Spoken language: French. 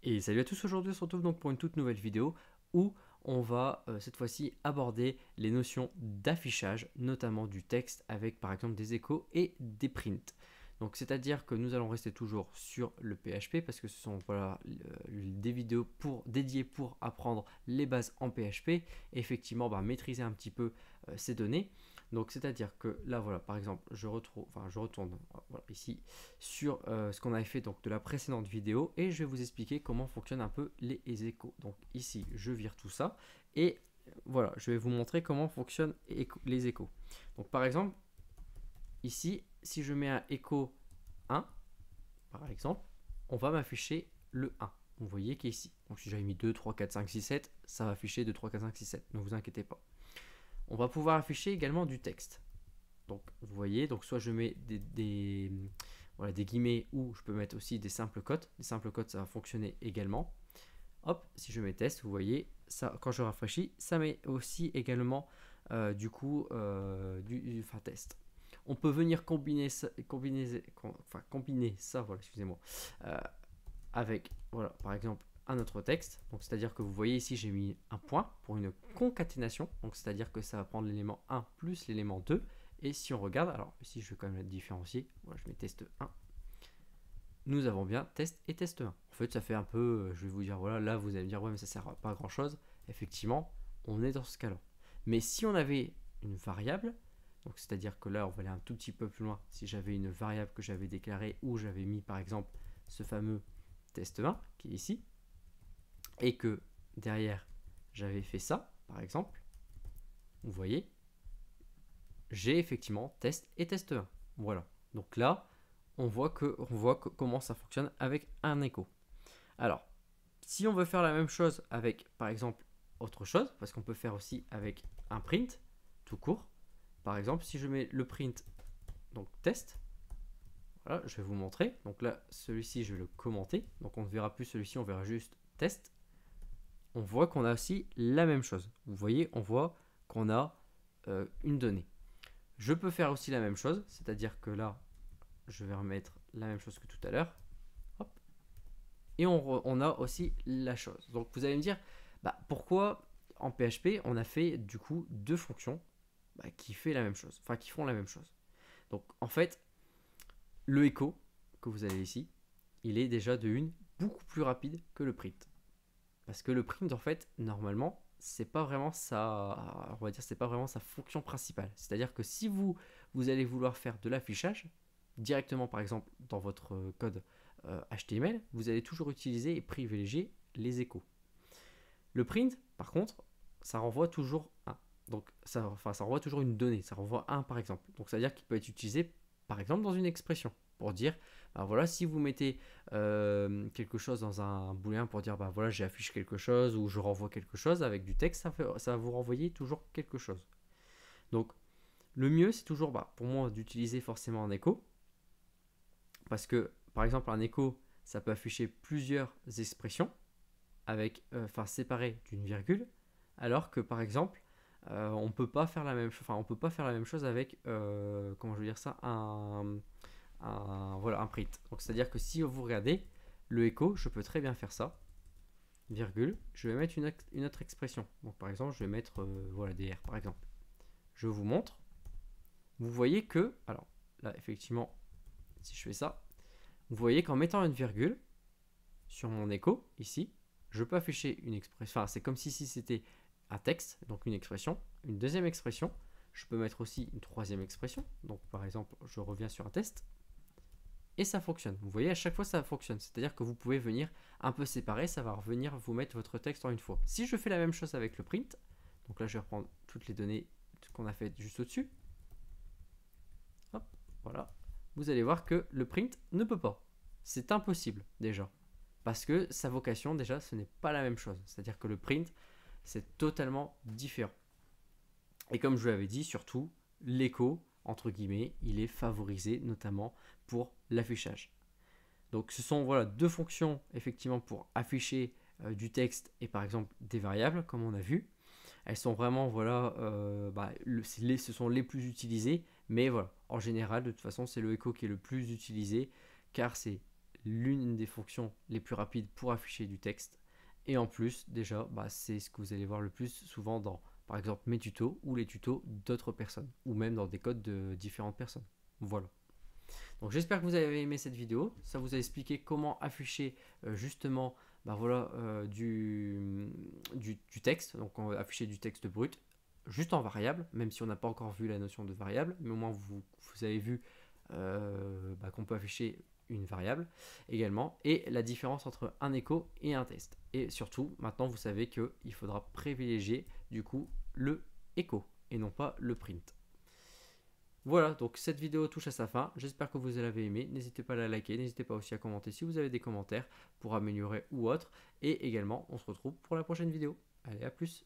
Et salut à tous, aujourd'hui on se retrouve donc pour une toute nouvelle vidéo où on va cette fois-ci aborder les notions d'affichage, notamment du texte avec par exemple des échos et des prints. Donc c'est-à-dire que nous allons rester toujours sur le PHP parce que ce sont voilà, des vidéos dédiées pour apprendre les bases en PHP et effectivement maîtriser un petit peu ces données. Donc c'est-à-dire que là voilà par exemple je retourne voilà, ici sur ce qu'on avait fait donc de la précédente vidéo et je vais vous expliquer comment fonctionnent un peu les échos. Donc ici je vire tout ça et voilà je vais vous montrer comment fonctionnent les échos. Donc par exemple ici si je mets un écho 1 par exemple on va m'afficher le 1. Vous voyez qu'ici, donc si j'avais mis 2, 3, 4, 5, 6, 7, ça va afficher 2, 3, 4, 5, 6, 7. Ne vous inquiétez pas. On va pouvoir afficher également du texte. Donc vous voyez, donc soit je mets voilà, des guillemets ou je peux mettre aussi des simples cotes. Les simples cotes ça va fonctionner également. Hop, si je mets test, vous voyez, ça, quand je rafraîchis, ça met aussi également enfin, test. On peut venir combiner ça, voilà, excusez-moi, euh, avec, voilà, par exemple, un autre texte. Donc, c'est-à-dire que vous voyez ici, j'ai mis un point pour une concaténation. Donc, c'est-à-dire que ça va prendre l'élément 1 plus l'élément 2. Et si on regarde, alors ici, je vais quand même la différencier. Voilà, je mets test 1. Nous avons bien test et test 1. En fait, ça fait un peu, je vais vous dire, voilà, là, vous allez me dire, ouais, mais ça sert à pas à grand-chose. Effectivement, on est dans ce cas-là. Mais si on avait une variable, donc c'est-à-dire que là, on va aller un tout petit peu plus loin. Si j'avais une variable que j'avais déclarée où j'avais mis, par exemple, ce fameux test 1 qui est ici, et que derrière j'avais fait ça par exemple, vous voyez j'ai effectivement test et test 1. Voilà, donc là on voit comment ça fonctionne avec un écho. Alors si on veut faire la même chose avec par exemple autre chose, parce qu'on peut faire aussi avec un print tout court, par exemple si je mets le print donc test, voilà, je vais vous montrer. Donc là, celui-ci, je vais le commenter. Donc on ne verra plus celui-ci, on verra juste test. On voit qu'on a aussi la même chose. Vous voyez, on voit qu'on a une donnée. Je peux faire aussi la même chose, c'est-à-dire que là, je vais remettre la même chose que tout à l'heure. Et on a aussi la chose. Donc vous allez me dire, pourquoi en PHP, on a fait du coup deux fonctions qui font la même chose. Donc en fait, le echo que vous avez ici, il est déjà de une beaucoup plus rapide que le print. Parce que le print, en fait, normalement, c'est pas vraiment on va dire, c'est pas vraiment sa fonction principale. C'est-à-dire que si vous allez vouloir faire de l'affichage, directement par exemple dans votre code HTML, vous allez toujours utiliser et privilégier les échos. Le print, par contre, ça renvoie toujours un. Donc ça renvoie toujours une donnée, ça renvoie un par exemple. Donc ça veut dire qu'il peut être utilisé par exemple dans une expression pour dire voilà, si vous mettez quelque chose dans un booléen pour dire voilà, j'ai affiché quelque chose ou je renvoie quelque chose avec du texte, ça va vous renvoyer toujours quelque chose. Donc le mieux c'est toujours pour moi d'utiliser forcément un écho, parce que par exemple un écho ça peut afficher plusieurs expressions avec séparées d'une virgule, alors que par exemple on peut pas faire la même chose, on peut pas faire la même chose avec comment je veux dire ça, voilà, un print. Donc c'est à dire que si vous regardez le echo, je peux très bien faire ça, virgule, je vais mettre une autre expression. Donc par exemple je vais mettre voilà, dr par exemple. Je vous montre, vous voyez que, alors là effectivement si je fais ça, vous voyez qu'en mettant une virgule sur mon echo ici, je peux afficher une expression, c'est comme si c'était un texte, donc une expression, une deuxième expression, je peux mettre aussi une troisième expression, donc par exemple je reviens sur un test, et ça fonctionne. Vous voyez, à chaque fois ça fonctionne, c'est-à-dire que vous pouvez venir un peu séparer, ça va revenir vous mettre votre texte en une fois. Si je fais la même chose avec le print, donc là je vais reprendre toutes les données qu'on a faites juste au-dessus, hop, voilà, vous allez voir que le print ne peut pas. C'est impossible déjà. Parce que sa vocation, déjà, ce n'est pas la même chose. C'est-à-dire que le print, c'est totalement différent. Et comme je vous l'avais dit, surtout, l'écho, entre guillemets, il est favorisé notamment pour l'affichage. Donc ce sont voilà, deux fonctions effectivement pour afficher du texte et par exemple des variables, comme on a vu. Elles sont vraiment, voilà, ce sont les plus utilisées, mais voilà, en général, de toute façon, c'est le echo qui est le plus utilisé, car c'est l'une des fonctions les plus rapides pour afficher du texte. Et en plus, déjà, c'est ce que vous allez voir le plus souvent dans, par exemple, mes tutos ou les tutos d'autres personnes, ou même dans des codes de différentes personnes. Voilà. Donc j'espère que vous avez aimé cette vidéo. Ça vous a expliqué comment afficher justement du texte. Donc on va afficher du texte brut juste en variable, même si on n'a pas encore vu la notion de variable, mais au moins vous avez vu qu'on peut afficher une variable également, et la différence entre un écho et un test. Et surtout, maintenant vous savez qu'il faudra privilégier du coup le écho et non pas le print. Voilà, donc cette vidéo touche à sa fin. J'espère que vous l'avez aimé. N'hésitez pas à la liker, n'hésitez pas aussi à commenter si vous avez des commentaires pour améliorer ou autre. Et également, on se retrouve pour la prochaine vidéo. Allez, à plus!